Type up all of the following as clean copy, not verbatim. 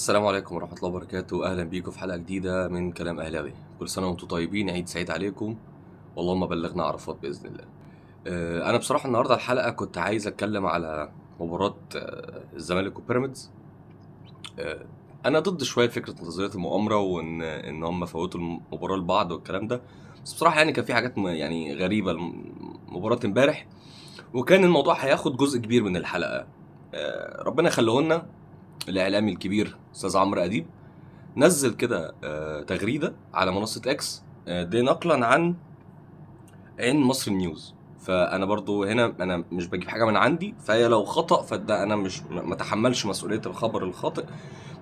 السلام عليكم ورحمة الله وبركاته. أهلا بيكم في حلقة جديدة من كلام أهلاوي. كل سنة وأنتم طيبين، عيد سعيد عليكم واللهم بلغنا عرفات بإذن الله. أنا بصراحة النهاردة الحلقة كنت عايز أتكلم على مباراة الزمالك وبيراميدز. أنا ضد شوية فكرة نظرية المؤامرة وإن هم فوتوا المباراة لبعض والكلام ده، بس بصراحة يعني كان في حاجات يعني غريبة مباراة امبارح، وكان الموضوع هياخد جزء كبير من الحلقة. ربنا يخليه لنا الإعلامي الكبير أستاذ عمرو أديب نزل كده تغريدة على منصة اكس، دي نقلا عن عين مصر نيوز. فانا برضو هنا انا مش بجيب حاجة من عندي، فهي لو خطأ فده انا مش ما اتحملش مسؤولية الخبر الخاطئ،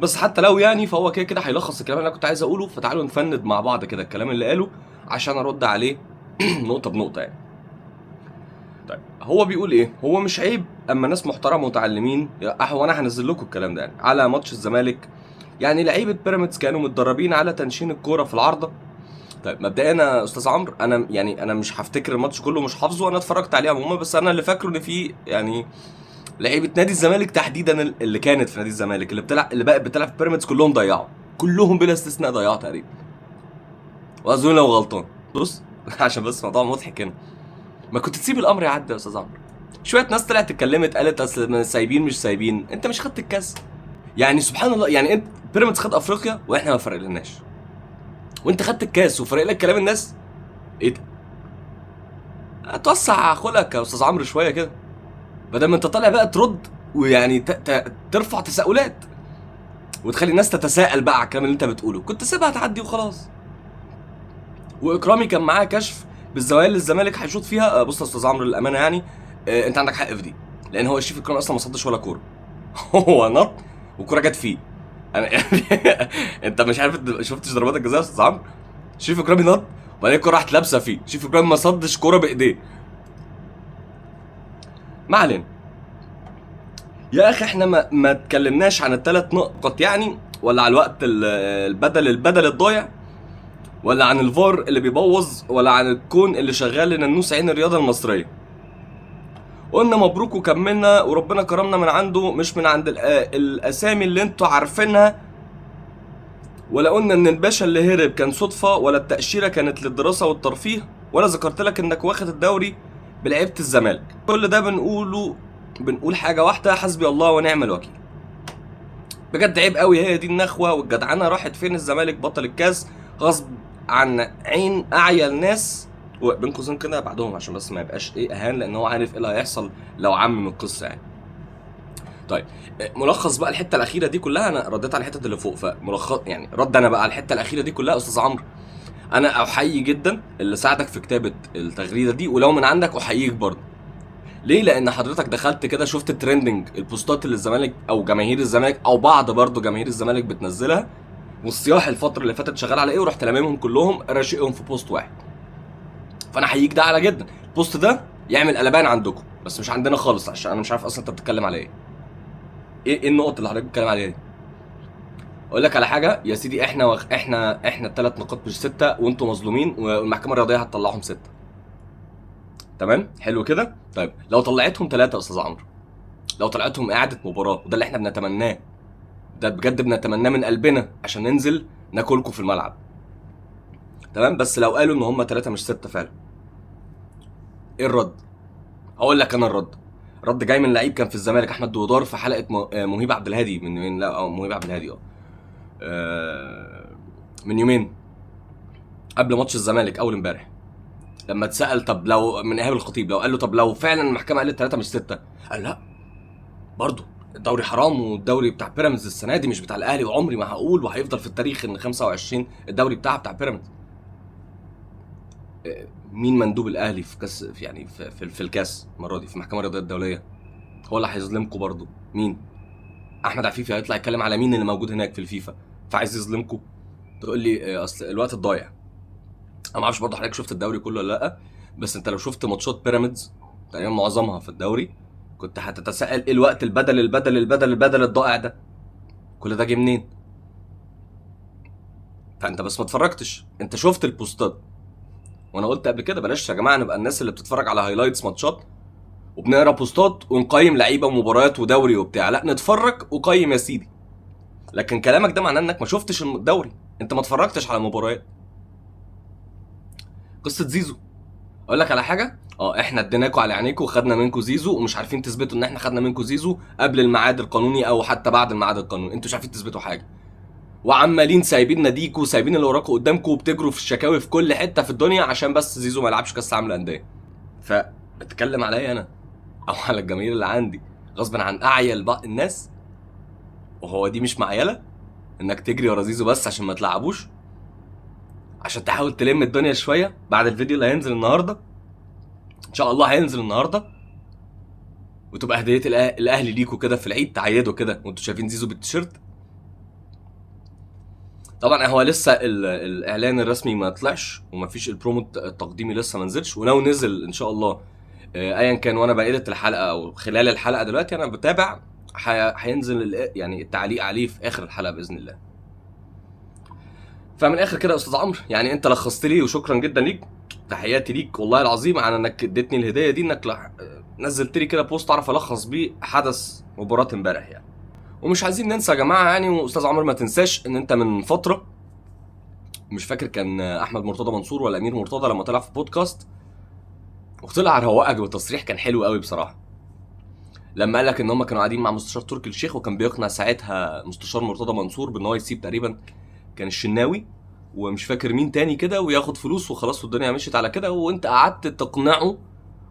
بس حتى لو يعني فهو كده كده هيلخص الكلام اللي انا كنت عايز اقوله. فتعالوا نفند مع بعض كده الكلام اللي قاله عشان ارد عليه نقطة بنقطة يعني. طيب هو بيقول ايه؟ هو مش عيب اما ناس محترمه متعلمين، هو انا هنزل لكم الكلام ده يعني على ماتش الزمالك، يعني لعيبه بيراميدز كانوا متدربين على تنشين الكوره في العارضه. طيب مبدئيا انا استاذ عمرو، انا مش هفتكر الماتش كله، مش حافظه، انا اتفرجت عليه عموما، بس انا اللي فاكره ان في يعني لعيبه نادي الزمالك تحديدا اللي كانت في نادي الزمالك اللي بقت بتلعب في بيراميدز كلهم ضيعوا، كلهم بلا استثناء ضيعوا تقريبا، واظن لو غلطان بص عشان بس موضوع مضحك هنا. ما كنت تسيب الامر يعدي يا استاذ عمرو؟ شويه ناس طلعت اتكلمت قالت اصل سايبين مش سايبين، انت مش خدت الكاس يعني؟ سبحان الله، يعني انت بيراميدز خد افريقيا واحنا ما فرقلناش، وانت خدت الكاس وفرق لك كلام الناس؟ ايه ده؟ توسع خلقك يا استاذ عمرو شويه كده، بدل ما انت طالع بقى ترد ويعني ترفع تساؤلات وتخلي الناس تتساءل بقى على الكلام اللي انت بتقوله، كنت سيبها تعدي وخلاص. واكرامي كان معاه كشف بالزوايا اللي الزمالك هيشوط فيها. بص يا استاذ عمرو للامانه يعني، انت عندك حق في دي، لان هو الشريف اكرامي اصلا ما صدش ولا كوره هو نط والكوره جت فيه. انا يعني انت مش عارف، انت شفتش ضربات الجزاء يا استاذ عمرو؟ شريف اكرامي نط وبعدين الكوره راحت لابسه فيه، شريف اكرامي ما صدش كوره بايديه. ما علينا يا اخي، احنا ما اتكلمناش عن الثلاث نقط يعني، ولا على الوقت البدل الضايع، ولا عن الفار اللي بيبوظ، ولا عن الكون اللي شغال لننوس عين الرياضه المصريه. قلنا مبروك وكملنا وربنا كرمنا من عنده، مش من عند الاسامي اللي انتوا عارفينها، ولا قلنا ان الباشا اللي هرب كان صدفه، ولا التاشيره كانت للدراسه والترفيه، ولا ذكرت لك انك واخد الدوري بلعيبه الزمالك. كل ده بنقول حاجه واحده: حسبي الله ونعم الوكيل. بجد عيب قوي، هي دي النخوه والجدعنه راحت فين؟ الزمالك بطل الكاس غصب عن عين اعيا الناس، وبين قوسين كده بعدهم عشان بس ما يبقاش ايه اهان، لان هو عارف ايه اللي هيحصل لو عمم القصه يعني. طيب ملخص بقى الحته الاخيره دي كلها، انا رديت على الحته اللي فوق، فملخص يعني رد انا بقى على الحته الاخيره دي كلها. استاذ عمرو انا احيي جدا اللي ساعدك في كتابه التغريده دي، ولو من عندك احييك برضه. ليه؟ لان حضرتك دخلت كده شفت الترندنج، البوستات اللي الزمالك او جماهير الزمالك او بعض برضه جماهير الزمالك بتنزلها، والصياح الفتره اللي فاتت شغال على ايه، ورحت لاممهم كلهم راشقهم في بوست واحد. فانا احييك ده على جدا. البوست ده يعمل قلبان عندكم بس مش عندنا خالص، عشان انا مش عارف اصلا انت بتتكلم على ايه. ايه النقط اللي حضرتك بتتكلم عليها دي؟ اقول لك على حاجه يا سيدي، احنا الثلاث نقاط مش 6، وانتوا مظلومين، والمحكمه الرياضيه هتطلعهم 6. تمام حلو كده. طيب لو طلعتهم 3 يا استاذ عمرو، لو طلعتهم اعاده مباراه، وده اللي احنا بنتمناه، ده بجد بنتمناه من قلبنا عشان ننزل ناكلكم في الملعب، تمام؟ بس لو قالوا ان هم 3 مش 6 فعلا، ايه الرد؟ هقول لك انا الرد. رد جاي من لعيب كان في الزمالك، احمد دوودار، في حلقه مهيب عبد الهادي من لا مهيب عبد الهادي من يومين قبل ماتش الزمالك اول امبارح، لما اتسال طب لو من ايهاب الخطيب، لو قال له طب لو فعلا المحكمه قالت 3 مش 6، قال لا برضه الدوري حرام، والدوري بتاع بيراميدز السنه دي مش بتاع الاهلي، وعمري ما هقول وهيفضل في التاريخ ان 25 الدوري بتاع بيراميدز. مين مندوب الاهلي في كاس يعني في الكاس المره دي في المحكمه الرياضيه الدوليه؟ هو اللي هيظلمكم برضه. مين؟ احمد عفيفي هيطلع يتكلم على مين اللي موجود هناك في الفيفا فعايز يظلمكم؟ تقول لي اصل الوقت الضايع. انا ما اعرفش برضه حضرتك شفت الدوري كله ولا لا، بس انت لو شفت ماتشات بيراميدز تقريبا معظمها في الدوري كنت هتتساءل ايه الوقت البدل الضائع ده؟ كل ده جه منين؟ فانت بس ما اتفرجتش، انت شفت البوستات. وانا قلت قبل كده بلاش يا جماعه نبقى الناس اللي بتتفرج على هايلايتس ماتشات وبنقرا بوستات ونقيم لعيبه ومباريات ودوري وبتاع، لا نتفرج وقيم يا سيدي. لكن كلامك ده معناه انك ما شفتش الدوري، انت ما اتفرجتش على المباريات. قصه زيزو اقول لك على حاجه، احنا اديناكوا على عينيكوا وخدنا منكوا زيزو، ومش عارفين تثبتوا ان احنا خدنا منكوا زيزو قبل الميعاد القانوني او حتى بعد الميعاد القانوني، انتوا مش عارفين تثبتوا حاجه، وعمالين سايبين ناديكوا وسايبين اللي وراكوا قدامكوا وبتجروا في الشكاوي في كل حته في الدنيا عشان بس زيزو ما يلعبش كاس العالم للانديه. فبتكلم عليا انا او على الجماهير اللي عندي غصبا عن اعيل بعض الناس، وهو دي مش معيله انك تجري ورا زيزو بس عشان ما تلعبوش، عشان تحاول تلم الدنيا شويه بعد الفيديو اللي هينزل النهارده ان شاء الله، هينزل النهارده، وتبقى هديه الاهلي ليكوا كده في العيد، تعيدوا كده وانتوا شايفين زيزو بالتيشيرت. طبعا هو لسه الاعلان الرسمي ما طلعش ومفيش البرومو التقديمي لسه ما نزلش، ولو نزل ان شاء الله ايا كان وانا بقيت الحلقه او خلال الحلقه دلوقتي انا بتابع، هينزل يعني التعليق عليه في اخر الحلقه باذن الله. فمن الاخر كده يا استاذ عمرو، يعني انت لخصت لي وشكرا جدا ليك، تحياتي ليك والله العظيم على انك اديتني الهديه دي، انك نزلت لي كده بوست اعرف الخص بيه حدث مباراه امبارح يعني. ومش عايزين ننسى يا جماعه يعني، واستاذ عمرو ما تنساش ان انت من فتره مش فاكر كان احمد مرتضى منصور ولا امير مرتضى لما طلع في بودكاست وطلع روقك بتصريح كان حلو قوي بصراحه، لما قال لك ان هم كانوا قاعدين مع مستشار تركي الشيخ وكان بيقنع ساعتها مستشار مرتضى منصور بان هو يسيب تقريبا كان الشناوي ومش فاكر مين تاني كده وياخد فلوس وخلاص والدنيا مشيت على كده، وانت قعدت تقنعه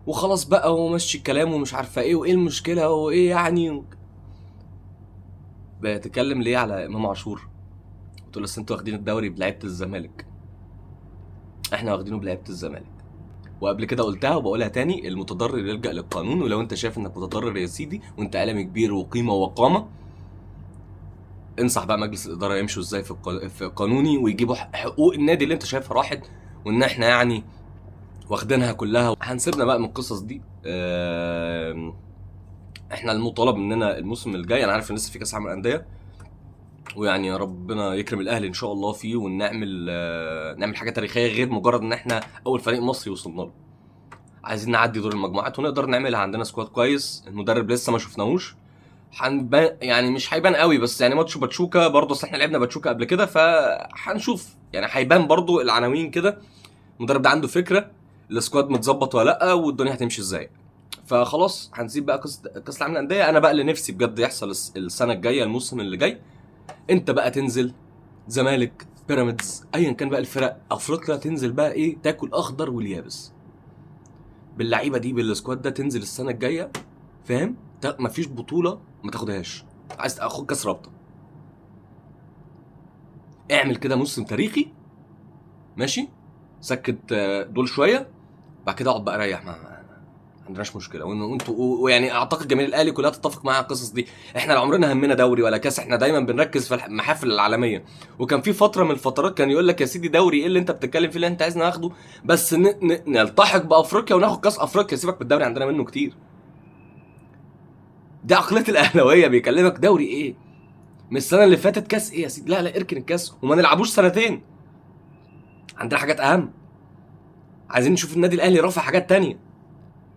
وخلاص بقى ومشي الكلام ومش عارفه ايه وايه المشكله وايه يعني بتتكلم ليه على امام عاشور؟ قلت له بس انتوا واخدين الدوري بلعيبه الزمالك، احنا واخدينه بلعيبه الزمالك، وقبل كده قلتها وبقولها تاني، المتضرر يلجأ للقانون، ولو انت شايف انك متضرر يا سيدي وانت عالم كبير وقيمه وقامه، انصح بقى مجلس الاداره يمشوا ازاي في قانوني ويجيبوا حقوق النادي اللي انت شايفها راحت، وان احنا يعني واخدينها كلها. هنسيبنا بقى من القصص دي. احنا المطالب مننا الموسم الجاي، انا عارف ان لسه في كاس عالم الانديه ويعني ربنا يكرم الاهلي ان شاء الله فيه ونعمل نعمل حاجه تاريخيه غير مجرد ان احنا اول فريق مصري وصلنا له. عايزين نعدي دور المجموعات ونقدر نعملها، عندنا سكواد كويس، المدرب لسه ما شفناهوش، هنبان يعني مش هيبان قوي بس يعني ماتش باتشوكا برضه، اصل احنا لعبنا باتشوكا قبل كده فهنشوف يعني هيبان برضه العناوين كده، المدرب ده عنده فكره السكواد متظبط ولا لا والدنيا هتمشي ازاي. فخلاص هنسيب بقى كاس العالم للانديه، انا بقى اللي نفسي بجد يحصل السنه الجايه الموسم اللي جاي، انت بقى تنزل زمالك بيراميدز ايا كان بقى الفرق افريقيا، تنزل بقى ايه تاكل اخضر واليابس باللعيبه دي بالسكواد ده، تنزل السنه الجايه فاهم، مفيش بطوله ما تاخدهاش، عايز تاخد كاس رابطه اعمل كده موسم تاريخي ماشي، سكت دول شويه بعد كده اقعد بقى ريح، ما عندناش مشكله، وانتوا ويعني اعتقد جماهير الاهلي كلها تتفق معايا على القصص دي، احنا لا عمرنا همنا دوري ولا كاس، احنا دايما بنركز في المحافل العالميه، وكان في فتره من الفترات كان يقول لك يا سيدي دوري ايه اللي انت بتتكلم فيه اللي انت عايزنا ناخده، بس نلتحق بافريقيا وناخد كاس افريقيا، سيبك من الدوري عندنا منه كتير. دي عقليه الاهلاويه، بيكلمك دوري ايه من السنه اللي فاتت، كاس ايه يا سيدي، لا لا اركن الكاس وما نلعبوش سنتين، عندنا حاجات اهم، عايزين نشوف النادي الاهلي رافع حاجات تانية،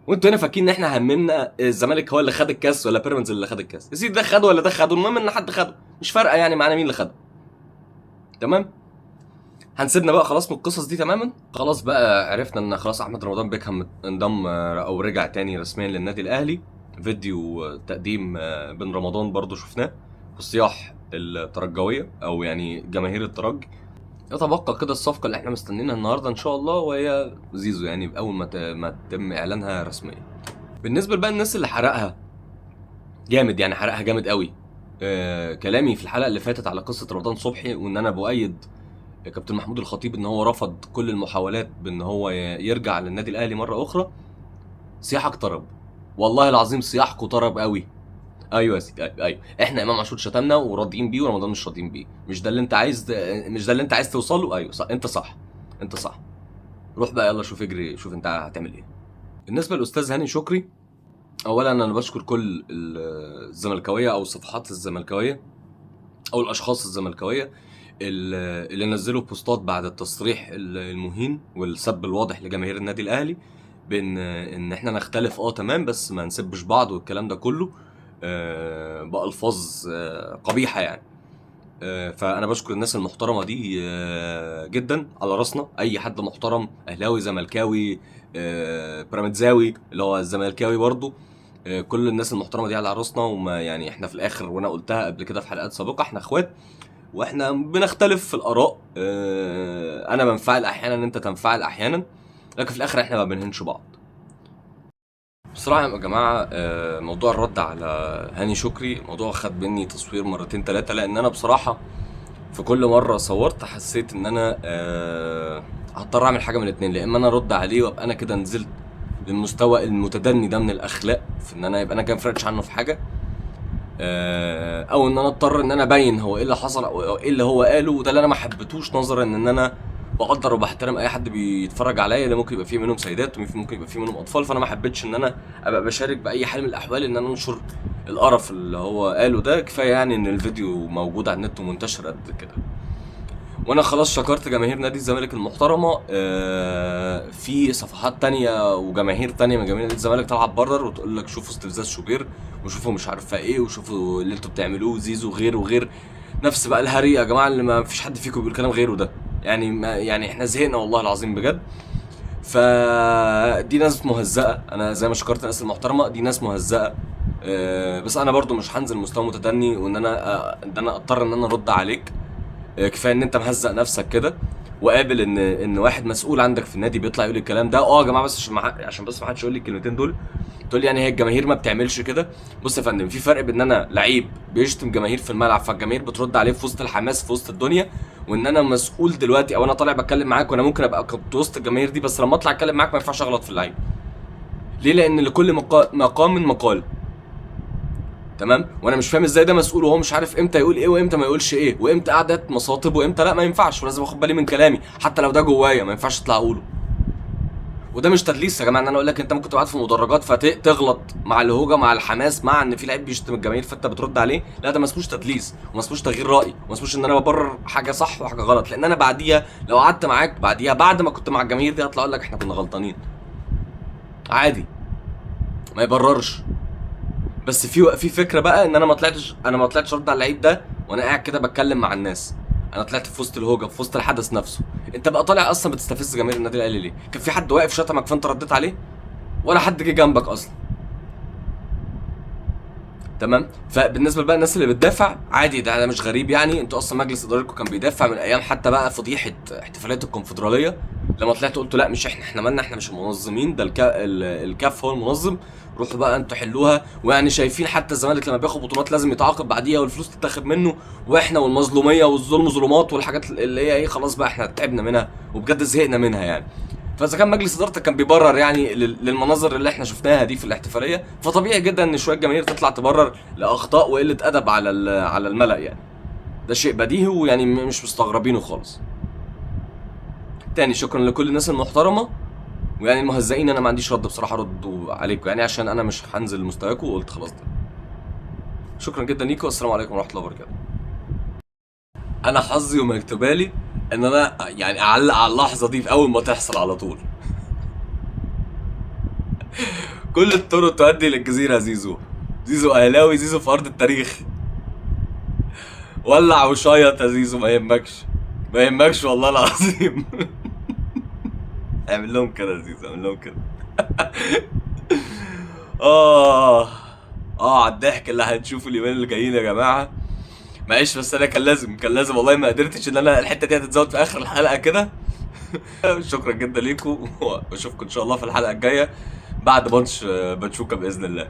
وانتوا هنا فاكرين ان احنا همنا الزمالك هو اللي خد الكاس ولا بيراميدز اللي خد الكاس، يا سيدي ده خده ولا ده خده، المهم ان حد خده مش فارقه يعني معانا مين اللي خده. تمام، هنسيبنا بقى خلاص من القصص دي تماما، خلاص بقى عرفنا ان خلاص احمد رمضان بيكهام انضم او رجع تاني رسميا للنادي الاهلي، فيديو تقديم بن رمضان برضو شفناه في صياح الترجويه او يعني جماهير الترجي. يتبقى كده الصفقه اللي احنا مستنينها النهارده ان شاء الله، وهي زيزو يعني اول ما تتم اعلانها رسميا. بالنسبه بقى الناس اللي حرقها جامد، يعني حرقها جامد قوي، كلامي في الحلقه اللي فاتت على قصه رمضان صبحي وان انا بؤيد كابتن محمود الخطيب ان هو رفض كل المحاولات بان هو يرجع للنادي الاهلي مره اخرى، صياحك طرب والله العظيم، صياحكوا طرب قوي. ايوه يا سيدي ايوه، احنا امام عاشور شتمنا وراضيين بيه ورمضان مش راضيين بيه، مش ده اللي انت عايز، مش ده اللي انت عايز توصل له، ايوه صح انت صح، انت صح، روح بقى يلا شوف اجري شوف انت هتعمل ايه. بالنسبه للاستاذ هاني شكري، اولا انا بشكر كل الزملكاويه او الصفحات الزملكاويه او الاشخاص الزملكاويه اللي نزلوا بوستات بعد التصريح المهين والسب الواضح لجماهير النادي الاهلي بان احنا نختلف تمام بس ما نسبش بعض والكلام ده كله بألفاظ قبيحه يعني. فانا بشكر الناس المحترمه دي جدا، على راسنا اي حد محترم، اهلاوي زملكاوي بيراميدزاوي اللي هو الزملكاوي برضو. كل الناس المحترمه دي على راسنا، وما يعني احنا في الاخر، وانا قلتها قبل كده في حلقات سابقه، احنا اخوات واحنا بنختلف في الاراء. انا بنفعل احيانا، انت تنفعل احيانا، لكن في الاخر احنا ما بنهنش بعض. بصراحة يا جماعة موضوع الرد على هاني شكري موضوع خد مني تصوير مرتين تلاتة، لان انا بصراحة في كل مرة صورت حسيت ان انا هضطر اعمل حاجة من الاتنين، يا اما انا ارد عليه وابقى انا كده نزلت للمستوى المتدني ده من الاخلاق، في ان انا يبقى انا كده مفرقتش عنه في حاجة، او ان انا اضطر ان انا ابين هو ايه اللي حصل او ايه اللي هو قاله، وده اللي انا ما حبيتهوش، نظرا ان انا بقدر وبحترم اي حد بيتفرج عليا، اللي ممكن يبقى فيه منهم سيدات وممكن يبقى فيه منهم اطفال، فانا ما حبيتش ان انا ابقى بشارك باي حال من الاحوال ان انا انشر القرف اللي هو قاله ده. كفايه يعني ان الفيديو موجود على النت ومنتشر قد كده. وانا خلاص شكرت جماهير نادي الزمالك المحترمه. في صفحات تانية وجماهير تانية من جماهير نادي الزمالك طالعه تبرر وتقول لك شوفوا استفزاز شوبير، وشوفوا مش عارفه ايه، وشوفوا اللي انتوا بتعملوه، زيزو غير وغير، نفس بقى الهري يا جماعه اللي ما فيش حد فيكم بيقول كلام غيره ده. يعني ما يعني احنا زهقنا والله العظيم بجد. فدي ناس مهزأة، انا زي ما شكرت الناس المحترمه دي ناس مهزأة. بس انا برضو مش هنزل مستوى متدني، وان انا اضطر ان انا ارد عليك. كفايه ان انت مهزق نفسك كده، وقابل ان واحد مسؤول عندك في النادي بيطلع يقول الكلام ده. يا جماعه بس عشان بس ما حدش يقول لي الكلمتين دول، تقول لي يعني هي الجماهير ما بتعملش كده. بص يا فندم، في فرق بين ان انا لعيب بيشتم جماهير في الملعب فالجماهير بترد عليه في وسط الحماس في وسط الدنيا، وان انا مسؤول دلوقتي او انا طالع بتكلم معاك، وانا ممكن ابقى كنت وسط الجماهير دي، بس لما اطلع اتكلم معاك ما ينفعش اغلط في اللعيب. ليه؟ لان لكل مقام مقال. تمام؟ وانا مش فاهم ازاي ده مسؤول وهو مش عارف امتى يقول ايه وامتى ما يقولش ايه، وامتى قعدت مصاطب وامتى لا، ما ينفعش، ولازم اخد بالي من كلامي حتى لو ده جوايا ما ينفعش اطلع اقوله. وده مش تدليس يا جماعه ان انا اقول لك انت ممكن تبقى قاعد في المدرجات فتغلط مع الهوجه مع الحماس مع ان في لعيب بيشتم الجماهير فانت بترد عليه. لا، ده ما اسموش تدليس وما اسموش تغيير راي وما اسموش ان انا ببرر حاجه صح وحاجه غلط، لان انا بعديها لو قعدت معاك بعديها بعد ما كنت مع الجماهير دي هطلع اقول لك احنا كنا غلطانين عادي، ما يبررش. بس في فكره بقى ان انا ما طلعتش ارد على اللعيب ده وانا قاعد كده بتكلم مع الناس، انا طلعت في وسط الهوجه في وسط الحدث نفسه. انت بقى طالع اصلا بتستفز جماهير النادي الاهلي ليه؟ كان في حد واقف شتمك فانت رديت عليه؟ ولا حد جه جنبك اصلا. تمام؟ فبالنسبه بقى الناس اللي بتدافع عادي، ده مش غريب يعني، انتوا اصلا مجلس ادارتكم كان بيدافع من ايام حتى بقى فضيحه احتفالات الكونفدراليه، لما طلعت قلت لا مش احنا مالنا، احنا مش المنظمين، ده الكاف هو المنظم، روحوا بقى انتوا حلوها. ويعني شايفين حتى الزمالك لما بياخد بطولات لازم يتعاقب بعديها والفلوس تتاخد منه، واحنا والمظلوميه والظلم ظلمات والحاجات اللي هي ايه، خلاص بقى احنا تعبنا منها وبجد زهقنا منها يعني. فاذا كان مجلس ادارتك كان بيبرر يعني للمناظر اللي احنا شفناها دي في الاحتفاليه، فطبيعي جدا ان شويه جماهير تطلع تبرر لاخطاء وقله ادب على الملأ يعني. ده شيء بديهي ويعني مش مستغربينه خالص. تاني شكرا لكل الناس المحترمه، ويعني المهزئين انا ما عنديش رد بصراحه ردوا عليكم يعني، عشان انا مش هنزل مستواكم وقلت خلاص ده. شكرا جدا ليكم والسلام عليكم ورحمه الله وبركاته. انا حظي ومكتوبالي ان انا يعني اعلق على اللحظه دي في اول ما تحصل على طول. كل الطرق تؤدي للجزيره. زيزو اهلاوي، زيزو في ارض التاريخ. ولع وشيط يا زيزو، ما يهمكش والله العظيم. اعمل لهم كده يا زيزو، اعمل لهم كده. اه على الضحك اللي هنشوفه اليومين اللي جايين يا جماعه. معلش بس انا كان لازم والله، ما قدرتش ان انا الحته دي هتتزود في اخر الحلقه كده. شكرا جدا ليكم، واشوفكم ان شاء الله في الحلقه الجايه بعد ماتش باتشوكا باذن الله.